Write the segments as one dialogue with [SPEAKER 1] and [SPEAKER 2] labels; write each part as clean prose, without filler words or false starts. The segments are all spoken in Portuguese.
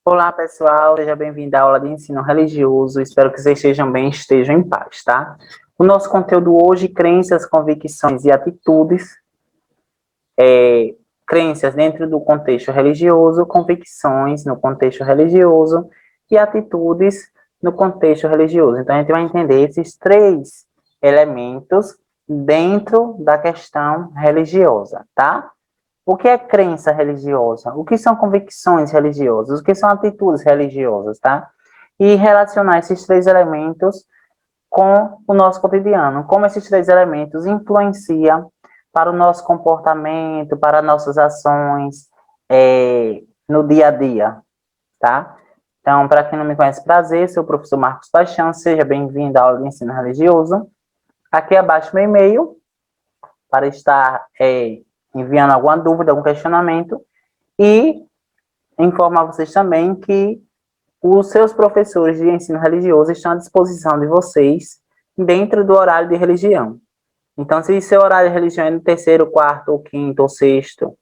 [SPEAKER 1] Olá, pessoal, seja bem-vindo à aula de ensino religioso. Espero que vocês estejam bem, estejam em paz, tá? O nosso conteúdo hoje, crenças, convicções e atitudes. Crenças dentro do contexto religioso, convicções no contexto religioso e atitudes no contexto religioso. Então, a gente vai entender esses três elementos dentro da questão religiosa, tá? O que é crença religiosa? O que são convicções religiosas? O que são atitudes religiosas, tá? E relacionar esses três elementos com o nosso cotidiano. Como esses três elementos influenciam para o nosso comportamento, para nossas ações no dia a dia, tá? Então, para quem não me conhece, prazer, sou o professor Marcos Paixão, seja bem-vindo à aula de ensino religioso. Aqui abaixo meu e-mail, para estar enviando alguma dúvida, algum questionamento, e informar vocês também que os seus professores de ensino religioso estão à disposição de vocês dentro do horário de religião. Então, se seu horário de religião é no terceiro, quarto, ou quinto, ou sexto,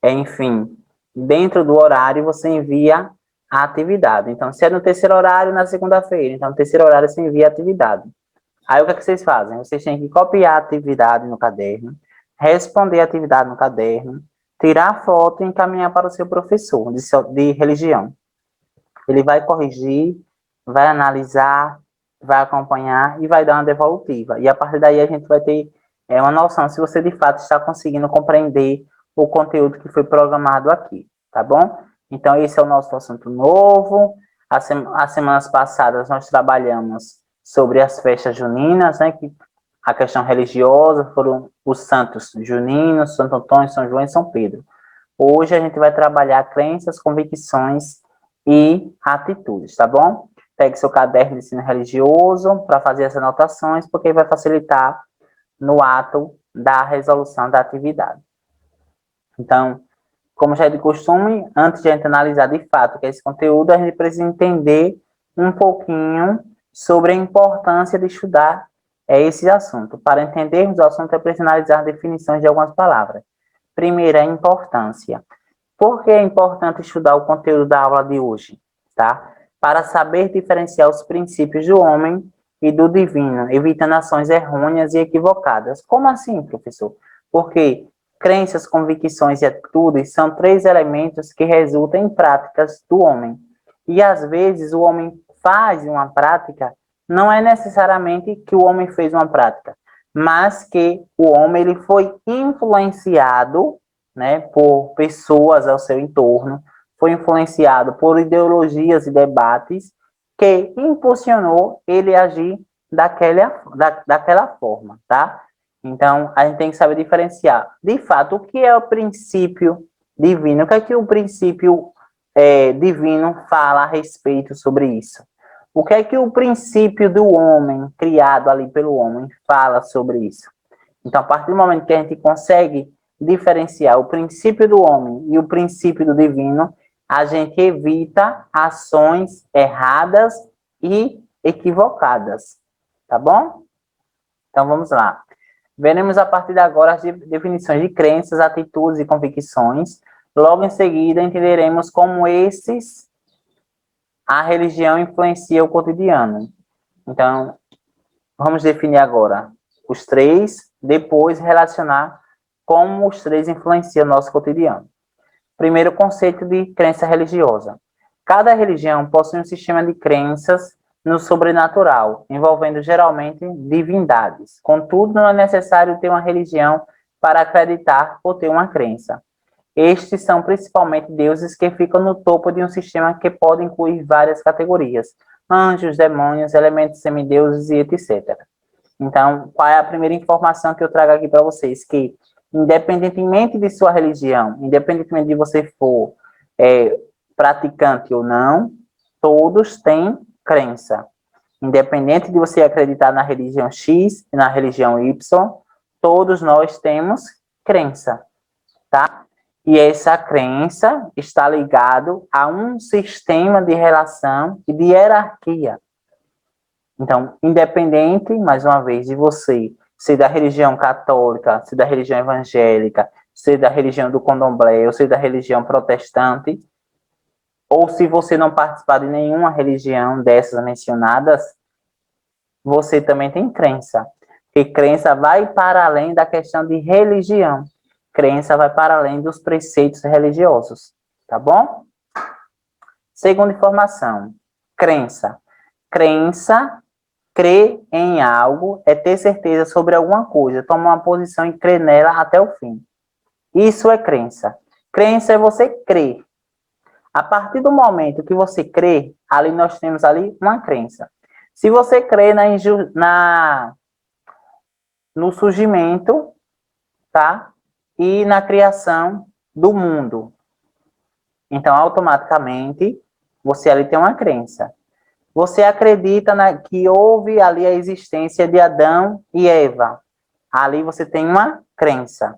[SPEAKER 1] enfim, dentro do horário você envia a atividade. Então, se é no terceiro horário, na segunda-feira, então no terceiro horário você envia a atividade. Aí o que é que vocês fazem? Vocês têm que copiar a atividade no caderno, responder a atividade no caderno, tirar foto e encaminhar para o seu professor de religião. Ele vai corrigir, vai analisar, vai acompanhar e vai dar uma devolutiva. E a partir daí a gente vai ter uma noção se você de fato está conseguindo compreender o conteúdo que foi programado aqui, tá bom? Então esse é o nosso assunto novo. As semanas passadas nós trabalhamos sobre as festas juninas, né, que a questão religiosa foram os santos juninos, Santo Antônio, São João e São Pedro. Hoje a gente vai trabalhar crenças, convicções e atitudes, tá bom? Pegue seu caderno de ensino religioso para fazer as anotações, porque vai facilitar no ato da resolução da atividade. Então, como já é de costume, antes de a gente analisar de fato o que é esse conteúdo, a gente precisa entender um pouquinho sobre a importância de estudar esse assunto. Para entendermos o assunto, é preciso analisar definições de algumas palavras. Primeiro, a importância. Por que é importante estudar o conteúdo da aula de hoje? Tá? Para saber diferenciar os princípios do homem e do divino, evitando ações errôneas e equivocadas. Como assim, professor? Porque crenças, convicções e atitudes são três elementos que resultam em práticas do homem. E às vezes o homem faz uma prática, não é necessariamente que o homem fez uma prática, mas que o homem ele foi influenciado, né, por pessoas ao seu entorno, foi influenciado por ideologias e debates que impulsionou ele a agir daquela forma, tá? Então, a gente tem que saber diferenciar, de fato, o que é o princípio divino, o que é que o princípio divino fala a respeito sobre isso. O que é que o princípio do homem, criado ali pelo homem, fala sobre isso. Então, a partir do momento que a gente consegue diferenciar o princípio do homem e o princípio do divino, a gente evita ações erradas e equivocadas, tá bom? Então, vamos lá. Veremos a partir de agora as definições de crenças, atitudes e convicções. Logo em seguida, entenderemos como a religião influencia o cotidiano. Então, vamos definir agora os três, depois relacionar como os três influenciam o nosso cotidiano. Primeiro, o conceito de crença religiosa. Cada religião possui um sistema de crenças no sobrenatural, envolvendo geralmente divindades. Contudo, não é necessário ter uma religião para acreditar ou ter uma crença. Estes são principalmente deuses que ficam no topo de um sistema que pode incluir várias categorias: anjos, demônios, elementos semideuses e etc. Então, qual é a primeira informação que eu trago aqui para vocês? Que, independentemente de sua religião, independentemente de você for praticante ou não, todos têm crença. Independente de você acreditar na religião X e na religião Y, todos nós temos crença, tá? E essa crença está ligado a um sistema de relação e de hierarquia. Então, independente, mais uma vez, de você ser da religião católica, ser da religião evangélica, ser da religião do candomblé, ou ser da religião protestante, ou se você não participar de nenhuma religião dessas mencionadas, você também tem crença. E crença vai para além da questão de religião. Crença vai para além dos preceitos religiosos, tá bom? Segunda informação, crença. Crença, crer em algo é ter certeza sobre alguma coisa, tomar uma posição e crer nela até o fim. Isso é crença. Crença é você crer. A partir do momento que você crê, ali nós temos ali uma crença. Se você crê no surgimento, tá? E na criação do mundo, então automaticamente você ali tem uma crença. Você acredita que houve ali a existência de Adão e Eva. Ali você tem uma crença.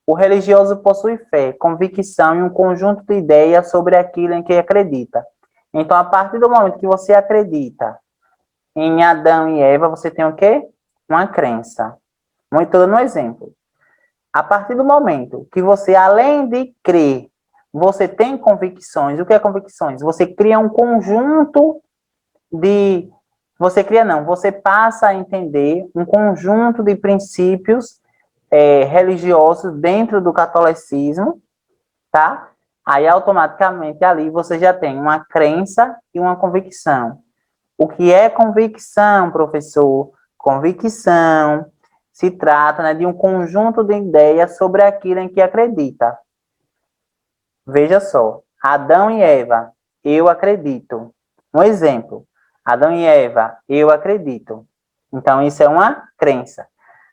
[SPEAKER 1] O religioso possui fé, convicção e um conjunto de ideias sobre aquilo em que acredita. Então, a partir do momento que você acredita em Adão e Eva, você tem o quê? Uma crença. Muito dando um exemplo. A partir do momento que você, além de crer, você tem convicções. O que é convicções? Você cria um conjunto de... Você cria não, você passa a entender um conjunto de princípios religiosos dentro do catolicismo, tá? Aí, automaticamente, ali você já tem uma crença e uma convicção. O que é convicção, professor? Convicção se trata, né, de um conjunto de ideias sobre aquilo em que acredita. Veja só, Adão e Eva, eu acredito. Um exemplo, Adão e Eva, eu acredito. Então, isso é uma crença.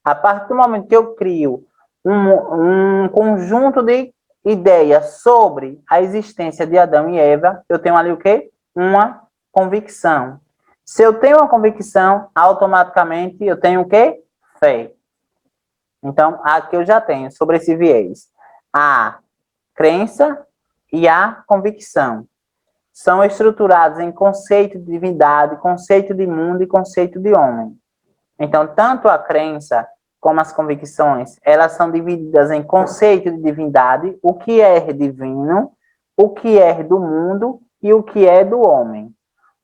[SPEAKER 1] A partir do momento que eu crio um conjunto de ideias sobre a existência de Adão e Eva, eu tenho ali o quê? Uma convicção. Se eu tenho uma convicção, automaticamente eu tenho o quê? Fé. Então, aqui eu já tenho sobre esse viés. A crença e a convicção são estruturados em conceito de divindade, conceito de mundo e conceito de homem. Então, tanto a crença como as convicções, elas são divididas em conceito de divindade, o que é divino, o que é do mundo e o que é do homem.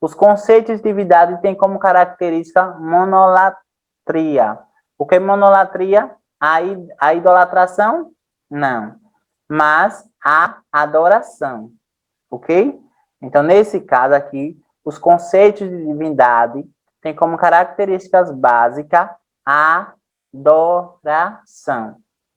[SPEAKER 1] Os conceitos de divindade têm como característica monolatria. O que é monolatria? A idolatração? Não. Mas a adoração. Ok? Então, nesse caso aqui, os conceitos de divindade têm como características básicas a adoração.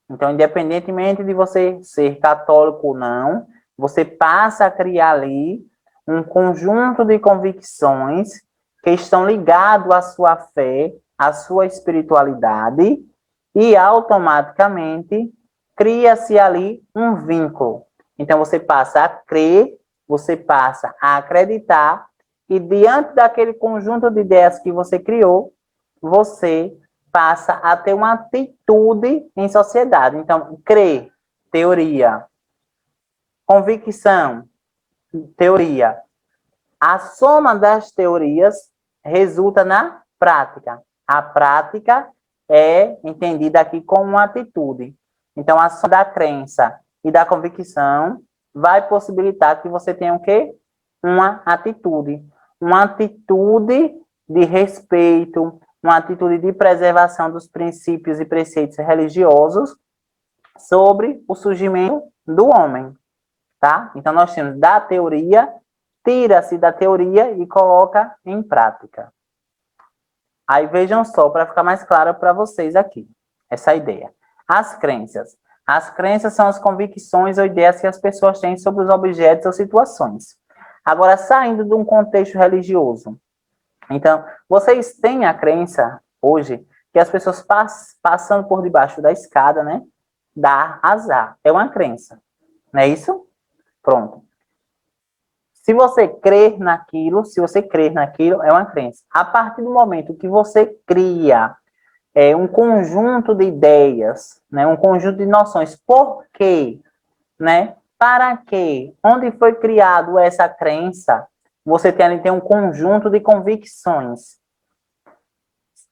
[SPEAKER 1] Então, independentemente de você ser católico ou não, você passa a criar ali um conjunto de convicções que estão ligados à sua fé, à sua espiritualidade, e automaticamente cria-se ali um vínculo. Então, você passa a crer, você passa a acreditar, e diante daquele conjunto de ideias que você criou, você passa a ter uma atitude em sociedade. Então, crer, teoria. Convicção, teoria. A soma das teorias resulta na prática. A prática é entendida aqui como uma atitude. Então, a soma da crença e da convicção vai possibilitar que você tenha o quê? Uma atitude. Uma atitude de respeito, uma atitude de preservação dos princípios e preceitos religiosos sobre o surgimento do homem, tá? Então, nós temos da teoria, tira-se da teoria e coloca em prática. Aí, vejam só, para ficar mais claro para vocês aqui, essa ideia. As crenças. As crenças são as convicções ou ideias que as pessoas têm sobre os objetos ou situações. Agora, saindo de um contexto religioso. Então, vocês têm a crença, hoje, que as pessoas passando por debaixo da escada, né, dá azar. É uma crença. Não é isso? Pronto. Se você crer naquilo, é uma crença. A partir do momento que você cria um conjunto de ideias, né, um conjunto de noções, por quê? Né? Para quê? Onde foi criado essa crença? você tem um conjunto de convicções.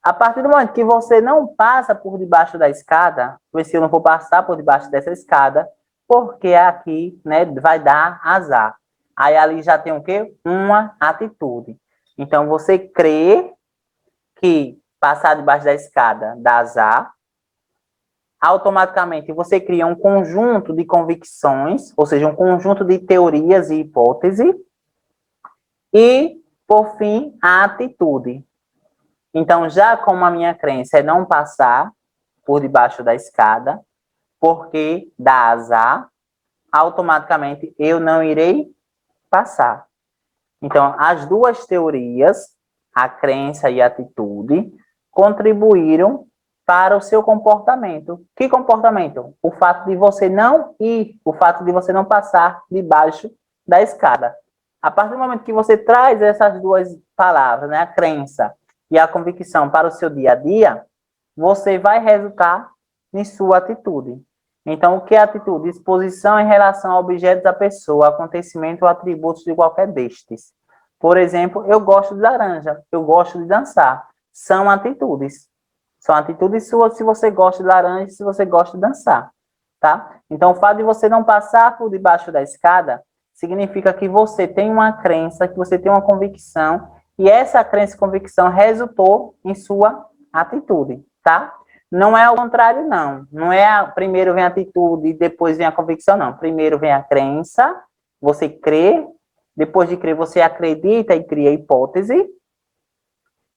[SPEAKER 1] A partir do momento que você não passa por debaixo da escada, se eu não vou passar por debaixo dessa escada, porque aqui, né, vai dar azar. Aí ali já tem o quê? Uma atitude. Então, você crê que passar debaixo da escada dá azar, automaticamente você cria um conjunto de convicções, ou seja, um conjunto de teorias e hipóteses, e, por fim, a atitude. Então, já como a minha crença é não passar por debaixo da escada, porque dá azar, automaticamente eu não irei passar. Então, as duas teorias, a crença e a atitude, contribuíram para o seu comportamento. Que comportamento? O fato de você não ir, o fato de você não passar debaixo da escada. A partir do momento que você traz essas duas palavras, né, a crença e a convicção para o seu dia a dia, você vai resultar em sua atitude. Então, o que é atitude? Exposição em relação a objetos da pessoa, acontecimento ou atributos de qualquer destes. Por exemplo, eu gosto de laranja, eu gosto de dançar. São atitudes. São atitudes suas se você gosta de laranja e se você gosta de dançar. Tá? Então, o fato de você não passar por debaixo da escada significa que você tem uma crença, que você tem uma convicção, e essa crença e convicção resultou em sua atitude, tá? Não é ao contrário, não. Não é primeiro vem a atitude e depois vem a convicção, não. Primeiro vem a crença, você crê, depois de crer, você acredita e cria a hipótese.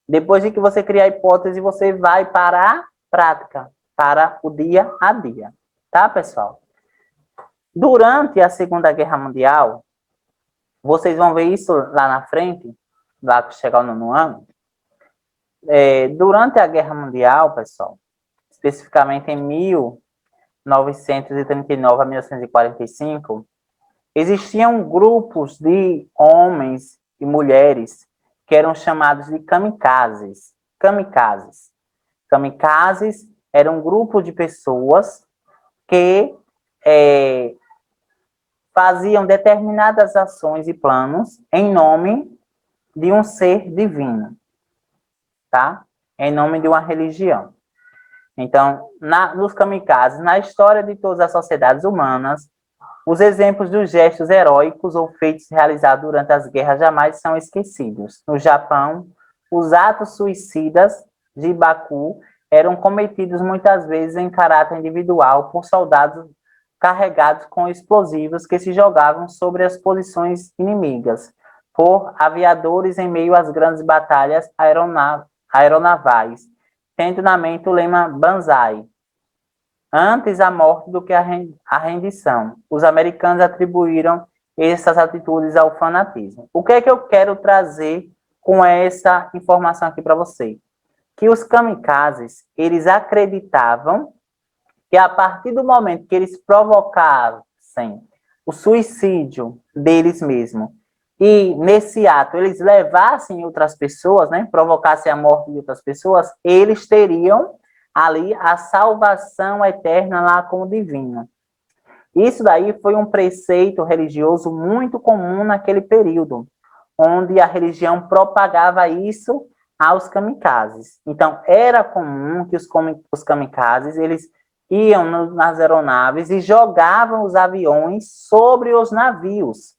[SPEAKER 1] Depois de que você cria a hipótese, você vai para a prática, para o dia a dia. Tá, pessoal? Durante a Segunda Guerra Mundial, vocês vão ver isso lá na frente, lá que chegar no nono ano. Durante a Guerra Mundial, pessoal, especificamente em 1939 a 1945, existiam grupos de homens e mulheres que eram chamados de kamikazes. Kamikazes. Kamikazes era um grupo de pessoas que faziam determinadas ações e planos em nome de um ser divino, tá? Em nome de uma religião. Então, nos kamikazes, na história de todas as sociedades humanas, os exemplos dos gestos heróicos ou feitos realizados durante as guerras jamais são esquecidos. No Japão, os atos suicidas de Baku eram cometidos muitas vezes em caráter individual por soldados carregados com explosivos que se jogavam sobre as posições inimigas, por aviadores em meio às grandes batalhas aeronavais, tendo na mente o lema Banzai, antes a morte do que a rendição. Os americanos atribuíram essas atitudes ao fanatismo. O que é que eu quero trazer com essa informação aqui para você? Que os kamikazes, eles acreditavam que a partir do momento que eles provocassem o suicídio deles mesmos, e nesse ato eles levassem outras pessoas, né, provocassem a morte de outras pessoas, eles teriam ali a salvação eterna lá com o divino. Isso daí foi um preceito religioso muito comum naquele período, onde a religião propagava isso aos kamikazes. Então, era comum que os kamikazes, eles iam nas aeronaves e jogavam os aviões sobre os navios.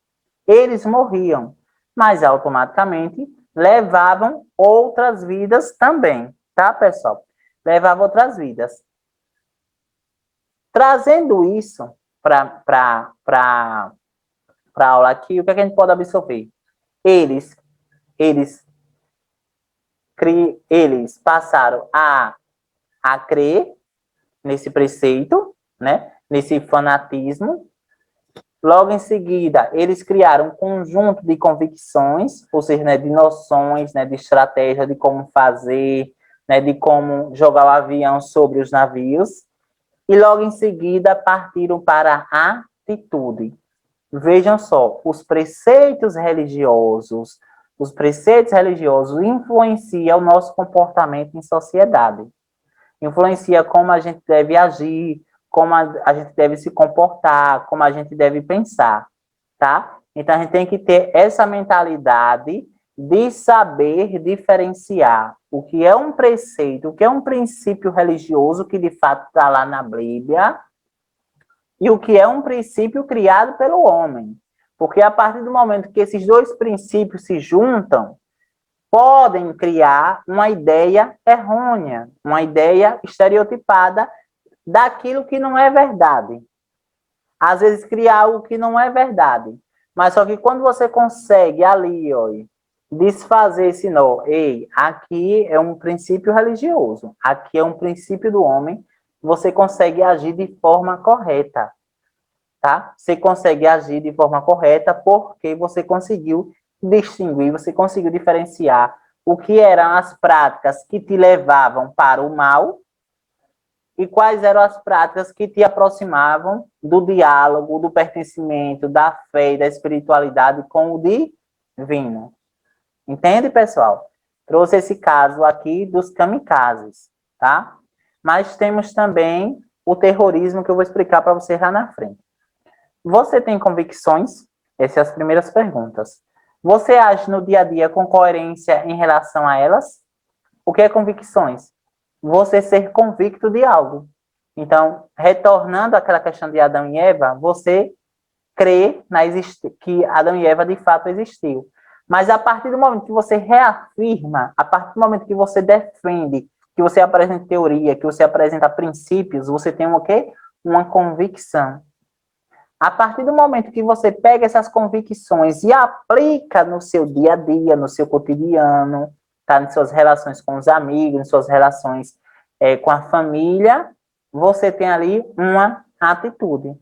[SPEAKER 1] Eles morriam, mas automaticamente levavam outras vidas também, tá, pessoal? Levavam outras vidas. Trazendo isso para a aula aqui, o que a gente pode absorver? Eles passaram a crer nesse preceito, né? Nesse fanatismo. Logo em seguida, eles criaram um conjunto de convicções, ou seja, né, de noções, né, de estratégia, de como fazer, né, de como jogar o avião sobre os navios. E logo em seguida partiram para a atitude. Vejam só, os preceitos religiosos influenciam o nosso comportamento em sociedade. Influencia como a gente deve agir, como a gente deve se comportar, como a gente deve pensar, tá? Então, a gente tem que ter essa mentalidade de saber diferenciar o que é um preceito, o que é um princípio religioso que de fato está lá na Bíblia e o que é um princípio criado pelo homem. Porque a partir do momento que esses dois princípios se juntam, podem criar uma ideia errônea, uma ideia estereotipada daquilo que não é verdade. Às vezes criar algo que não é verdade. Mas só que quando você consegue ali, ó, desfazer esse nó, ei, aqui é um princípio religioso, aqui é um princípio do homem, você consegue agir de forma correta, tá? Você consegue agir de forma correta porque você conseguiu distinguir, você conseguiu diferenciar o que eram as práticas que te levavam para o mal e quais eram as práticas que te aproximavam do diálogo, do pertencimento, da fé e da espiritualidade com o divino. Entende, pessoal? Trouxe esse caso aqui dos kamikazes, tá? Mas temos também o terrorismo que eu vou explicar para vocês lá na frente. Você tem convicções? Essas são as primeiras perguntas. Você age no dia a dia com coerência em relação a elas? O que é convicções? Você ser convicto de algo. Então, retornando àquela questão de Adão e Eva, você crê que Adão e Eva de fato existiu. Mas a partir do momento que você reafirma, a partir do momento que você defende, que você apresenta teoria, que você apresenta princípios, você tem o quê? Uma convicção. A partir do momento que você pega essas convicções e aplica no seu dia a dia, no seu cotidiano, tá? Em suas relações com os amigos, em suas relações com a família, você tem ali uma atitude.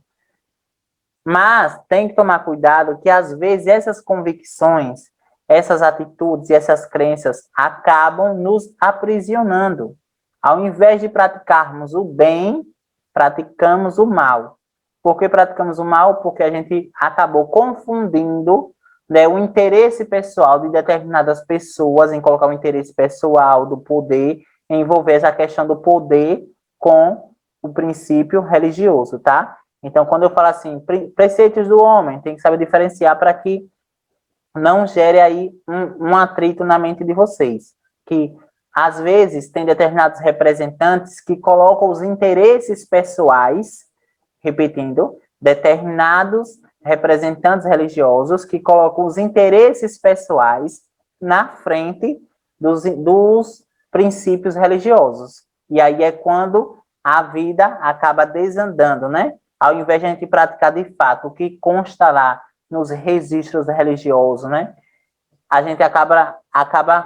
[SPEAKER 1] Mas tem que tomar cuidado que, às vezes, essas convicções, essas atitudes e essas crenças acabam nos aprisionando. Ao invés de praticarmos o bem, praticamos o mal. Por que praticamos o mal? Porque a gente acabou confundindo, né, o interesse pessoal de determinadas pessoas, em colocar o interesse pessoal do poder, em envolver essa questão do poder com o princípio religioso, tá? Então, quando eu falo assim, preceitos do homem, tem que saber diferenciar para que não gere aí um atrito na mente de vocês. Que, às vezes, tem determinados representantes que colocam os interesses pessoais, repetindo, determinados representantes religiosos que colocam os interesses pessoais na frente dos princípios religiosos. E aí é quando a vida acaba desandando, né? Ao invés de a gente praticar de fato o que consta lá nos registros religiosos, né? A gente acaba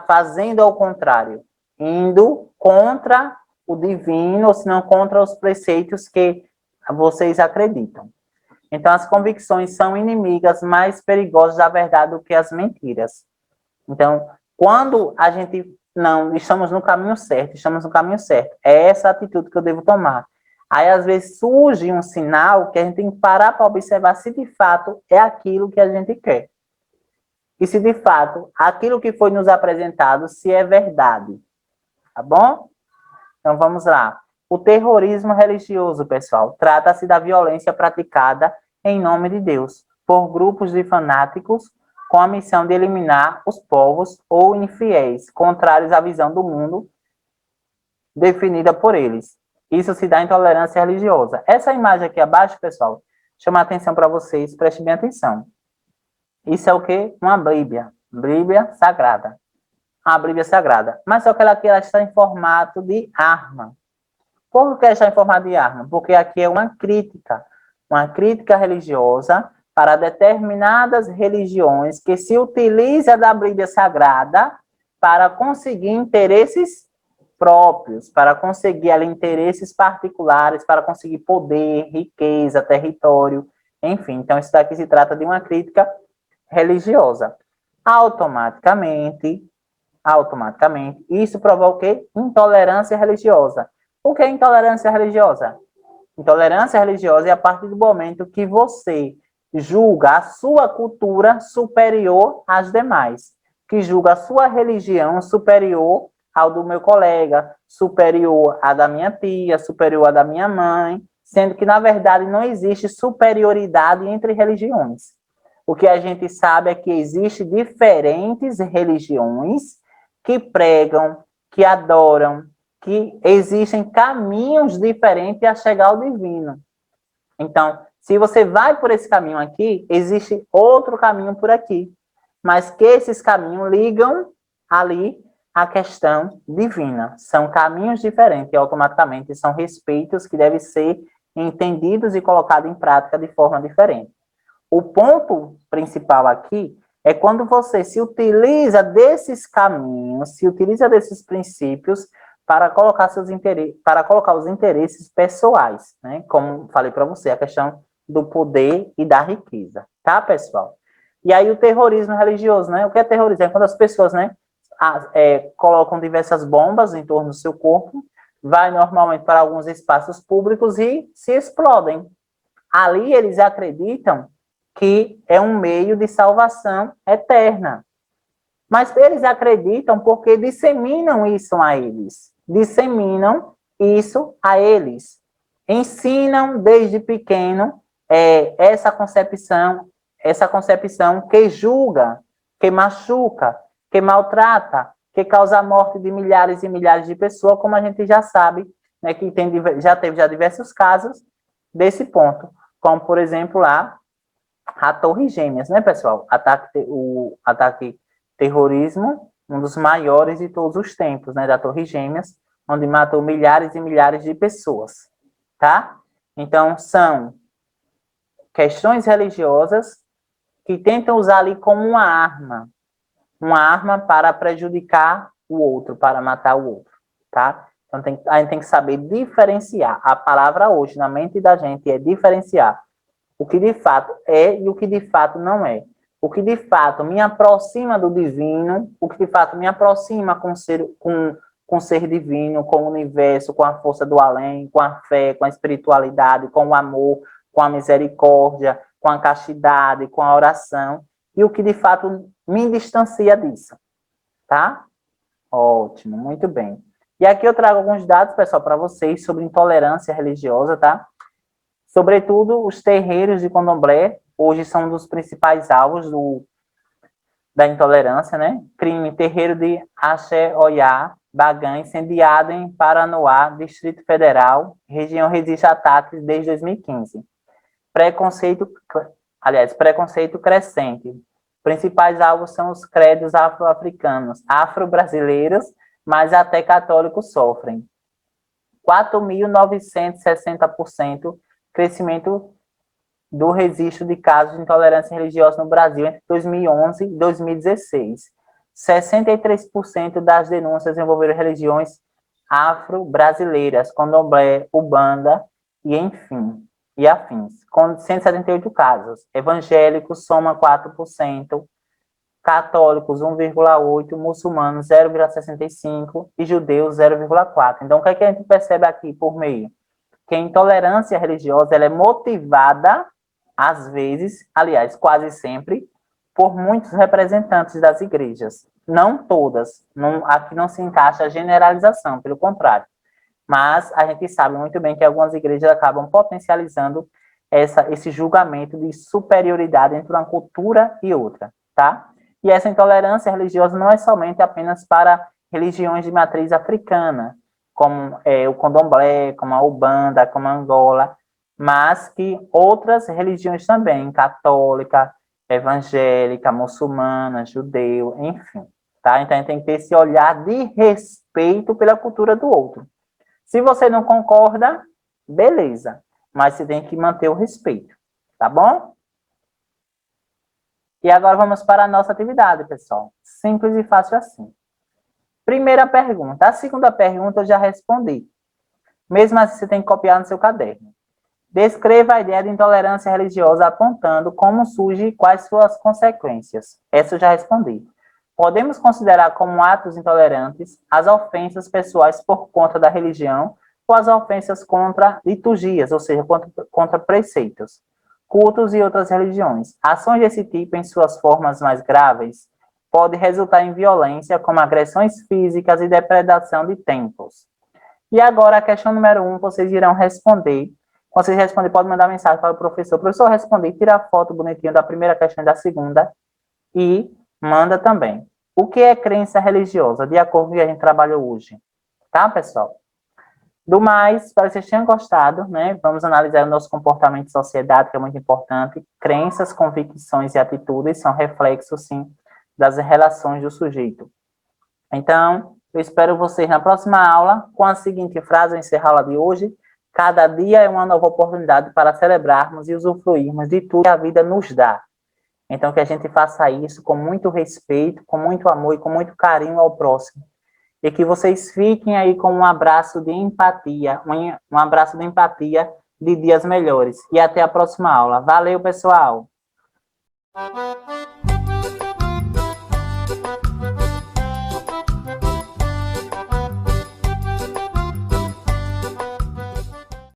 [SPEAKER 1] fazendo ao contrário, indo contra o divino, ou se não contra os preceitos que vocês acreditam. Então, as convicções são inimigas mais perigosas da verdade do que as mentiras. Então, quando a gente não estamos no caminho certo, é essa atitude que eu devo tomar. Aí, às vezes, surge um sinal que a gente tem que parar para observar se de fato é aquilo que a gente quer. E se de fato aquilo que foi nos apresentado se é verdade. Tá bom? Então, vamos lá. O terrorismo religioso, pessoal, trata-se da violência praticada em nome de Deus por grupos de fanáticos com a missão de eliminar os povos ou infiéis, contrários à visão do mundo definida por eles. Isso se dá intolerância religiosa. Essa imagem aqui abaixo, pessoal, chama a atenção para vocês, prestem bem atenção. Isso é o quê? Uma Bíblia. Bíblia Sagrada. A Bíblia Sagrada. Mas só que ela aqui ela está em formato de arma. Por que está em formato de arma? Porque aqui é uma crítica religiosa para determinadas religiões que se utiliza da Bíblia Sagrada para conseguir interesses próprios, para conseguir ali, interesses particulares, para conseguir poder, riqueza, território, enfim. Então, isso daqui se trata de uma crítica religiosa. Automaticamente, isso provoca o quê? Intolerância religiosa. O que é intolerância religiosa? Intolerância religiosa é a partir do momento que você julga a sua cultura superior às demais, que julga a sua religião superior ao do meu colega, superior à da minha tia, superior à da minha mãe, sendo que, na verdade, não existe superioridade entre religiões. O que a gente sabe é que existem diferentes religiões que pregam, que adoram, que existem caminhos diferentes a chegar ao divino. Então, se você vai por esse caminho aqui, existe outro caminho por aqui, mas que esses caminhos ligam ali a questão divina. São caminhos diferentes e automaticamente são respeitos que devem ser entendidos e colocados em prática de forma diferente. O ponto principal aqui é quando você se utiliza desses caminhos, se utiliza desses princípios para colocar os interesses pessoais, né? Como falei para você, a questão do poder e da riqueza, tá, pessoal? E aí o terrorismo religioso, né? O que é terrorismo? É quando as pessoas, né, colocam diversas bombas em torno do seu corpo, vai normalmente para alguns espaços públicos e se explodem. Ali eles acreditam que é um meio de salvação eterna. Mas eles acreditam porque disseminam isso a eles. Disseminam isso a eles. Ensinam desde pequeno essa concepção que julga, que machuca, que maltrata, que causa a morte de milhares e milhares de pessoas, como a gente já sabe, né, que já teve diversos casos desse ponto. Como, por exemplo, lá, a Torre Gêmeas, né, pessoal? O ataque terrorismo, um dos maiores de todos os tempos, né, da Torre Gêmeas, onde matou milhares e milhares de pessoas, tá? Então, são questões religiosas que tentam usar ali como uma arma para prejudicar o outro, para matar o outro, tá? Então, a gente tem que saber diferenciar. A palavra hoje, na mente da gente, é diferenciar o que de fato é e o que de fato não é. O que de fato me aproxima do divino, o que de fato me aproxima com o ser divino, com o universo, com a força do além, com a fé, com a espiritualidade, com o amor, com a misericórdia, com a castidade, com a oração, e o que de fato me distancia disso, tá? Ótimo, muito bem. E aqui eu trago alguns dados, pessoal, para vocês sobre intolerância religiosa, tá? Sobretudo, os terreiros de candomblé hoje são um dos principais alvos da intolerância, né? Crime, terreiro de Axé-Oyá, Bagan, incendiado em Paranoá, Distrito Federal. Região resiste a ataques desde 2015. Preconceito crescente. Principais alvos são os credos afro-africanos, afro-brasileiros, mas até católicos sofrem. 4.960% crescimento do registro de casos de intolerância religiosa no Brasil entre 2011 e 2016. 63% das denúncias envolveram religiões afro-brasileiras, candomblé, ubanda e afins, com 178 casos. Evangélicos soma 4%, católicos 1,8%, muçulmanos 0,65% e judeus 0,4%. Então, o que é que a gente percebe aqui por meio? Que a intolerância religiosa ela é motivada, às vezes, aliás, quase sempre, por muitos representantes das igrejas. Não todas, aqui não se encaixa a generalização, pelo contrário. Mas a gente sabe muito bem que algumas igrejas acabam potencializando esse julgamento de superioridade entre uma cultura e outra, tá? E essa intolerância religiosa não é somente apenas para religiões de matriz africana, como o candomblé, como a ubanda, como a Angola, mas que outras religiões também, católica, evangélica, muçulmana, judeu, enfim, tá? Então a gente tem que ter esse olhar de respeito pela cultura do outro. Se você não concorda, beleza, mas você tem que manter o respeito, tá bom? E agora vamos para a nossa atividade, pessoal. Simples e fácil assim. Primeira pergunta. A segunda pergunta eu já respondi. Mesmo assim, você tem que copiar no seu caderno. Descreva a ideia de intolerância religiosa apontando como surge e quais suas consequências. Essa eu já respondi. Podemos considerar como atos intolerantes as ofensas pessoais por conta da religião ou as ofensas contra liturgias, ou seja, contra preceitos, cultos e outras religiões. Ações desse tipo, em suas formas mais graves, pode resultar em violência, como agressões físicas e depredação de templos. E agora, a questão número 1, vocês irão responder Vocês respondem, pode mandar mensagem para o professor. O professor responde, tira a foto bonitinha da primeira questão e da segunda e manda também. O que é crença religiosa, de acordo com o que a gente trabalhou hoje? Tá, pessoal? Do mais, espero que vocês tenham gostado, né? Vamos analisar o nosso comportamento de sociedade, que é muito importante. Crenças, convicções e atitudes são reflexos, sim, das relações do sujeito. Então, eu espero vocês na próxima aula com a seguinte frase, eu encerro a aula de hoje. Cada dia é uma nova oportunidade para celebrarmos e usufruirmos de tudo que a vida nos dá. Então, que a gente faça isso com muito respeito, com muito amor e com muito carinho ao próximo. E que vocês fiquem aí com um abraço de empatia, um abraço de empatia de dias melhores. E até a próxima aula. Valeu, pessoal!